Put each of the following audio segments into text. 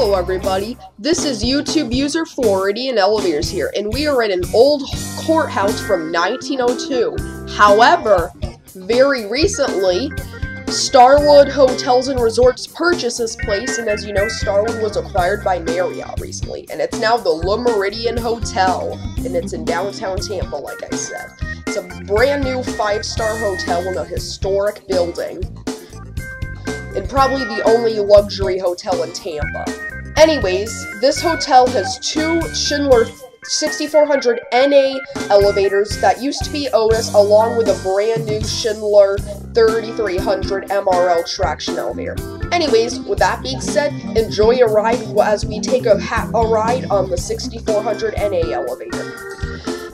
Hello everybody, this is YouTube user Meridien Elevators here, and we are in an old courthouse from 1902. However, very recently, Starwood Hotels and Resorts purchased this place, and as you know, Starwood was acquired by Marriott recently, and it's now the Meridien Hotel, and it's in downtown Tampa, like I said. It's a brand new 5-star hotel in a historic building, and probably the only luxury hotel in Tampa. Anyways, this hotel has 2 Schindler 6400 NA elevators that used to be Otis, along with a brand new Schindler 3300 MRL traction elevator. Anyways, with that being said, enjoy a ride as we take a ride on the 6400 NA elevator.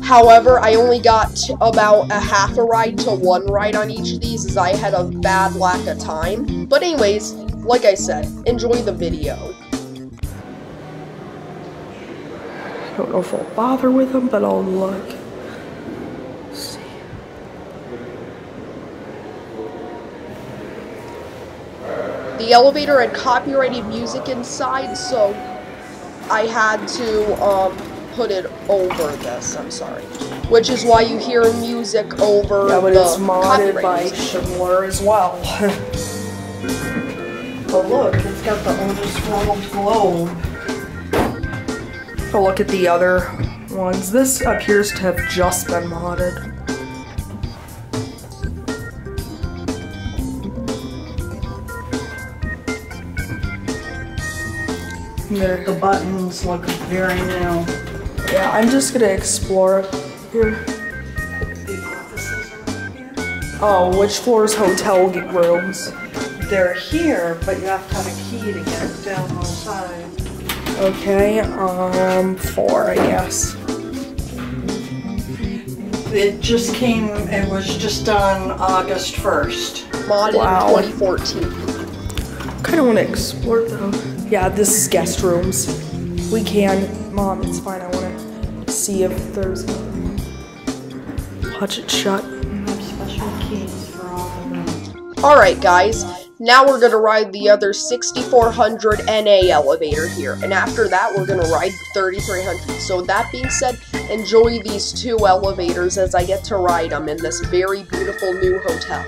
However, I only got about a half a ride to 1 ride on each of these as I had a bad lack of time. But anyways, like I said, enjoy the video. I don't know if I'll bother with them, but I'll look. Let's see. The elevator had copyrighted music inside, so I had to put it over this, I'm sorry. Which is why you hear music over yeah, but the it's modded by music. Schindler as well. But look, it's got the oldest world globe. Oh, look at the other ones. This appears to have just been modded. There. The buttons look very new. Yeah, I'm just gonna explore here. The offices are here. Oh, which floor's hotel rooms? They're here, but you have to have a key to get down on the side. Okay, 4, I guess. It just came, it was just done August 1st. Modded in 2014. Kind of want to explore though. Yeah, this is guest rooms. We can. Mom, it's fine. I want to see if there's. Watch it shut. I have special keys for all of them. Alright, guys. Now we're gonna ride the other 6400 NA elevator here. And after that, we're gonna ride the 3300. So that being said, enjoy these 2 elevators as I get to ride them in this very beautiful new hotel.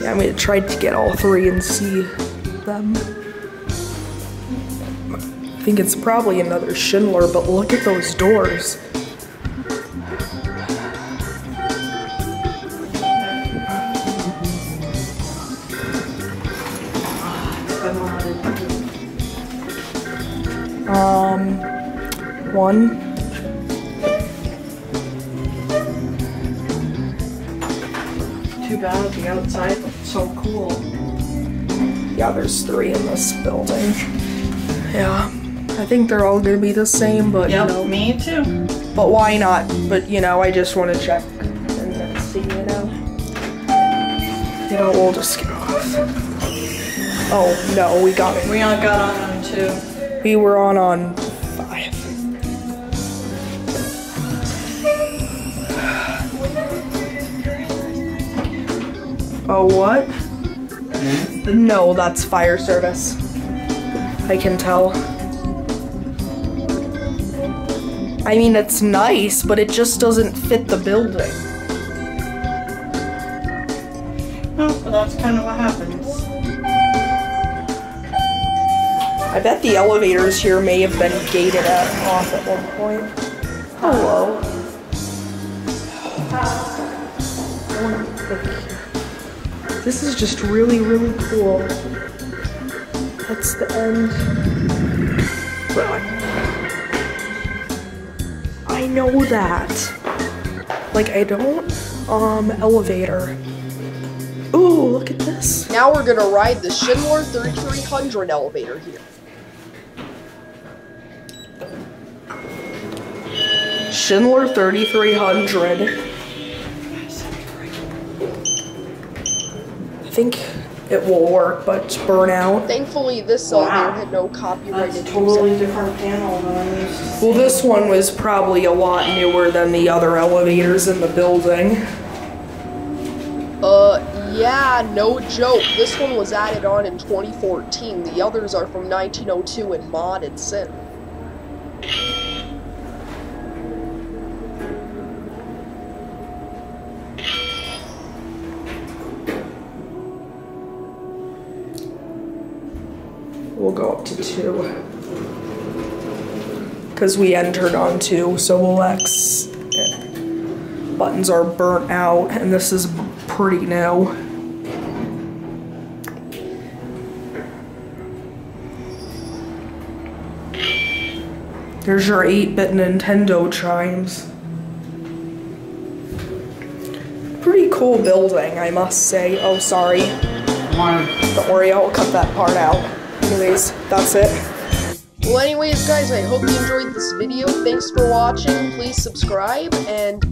Yeah, I'm gonna try to get all 3 and see them. I think it's probably another Schindler, but look at those doors. One. Too bad the outside looks so cool. Yeah, there's 3 in this building. Yeah, I think they're all gonna be the same, but yep, you know. Me too. But why not? But you know, I just want to check and then see, you know. You know, we'll just get off. Oh no, we got it. We all got on 2. We were on 5. Oh, what? No, that's fire service. I can tell. I mean, it's nice, but it just doesn't fit the building. Oh, well, that's kind of what happens. I bet the elevators here may have been gated off at one point. Hello. This is just really, really cool. That's the end. I know that. Like, I don't, elevator. Ooh, look at this. Now we're gonna ride the Schindler 3300 elevator here. Schindler 3300. I think it will work, but it's burn out. Thankfully, this elevator had no copyrighted That's a totally different panel than I used to see. Well, this one was probably a lot newer than the other elevators in the building. Yeah, no joke. This one was added on in 2014. The others are from 1902 and modded since. We'll go up to 2. Because we entered on 2, so we'll X. Buttons are burnt out, and this is pretty new. There's your 8-bit Nintendo chimes. Pretty cool building, I must say. Oh, sorry. Don't worry, I'll cut that part out. Anyways, that's it. Well, anyways, guys, I hope you enjoyed this video. Thanks for watching. Please subscribe, and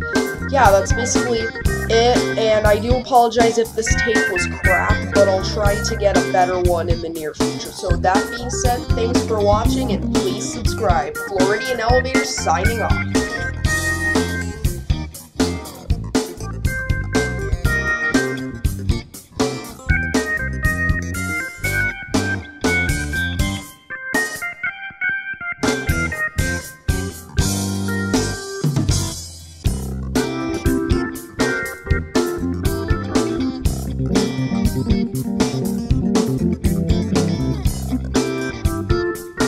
yeah, that's basically it. And I do apologize if this tape was crap, but I'll try to get a better one in the near future. So with that being said, thanks for watching, and please subscribe. Meridien Elevators signing off.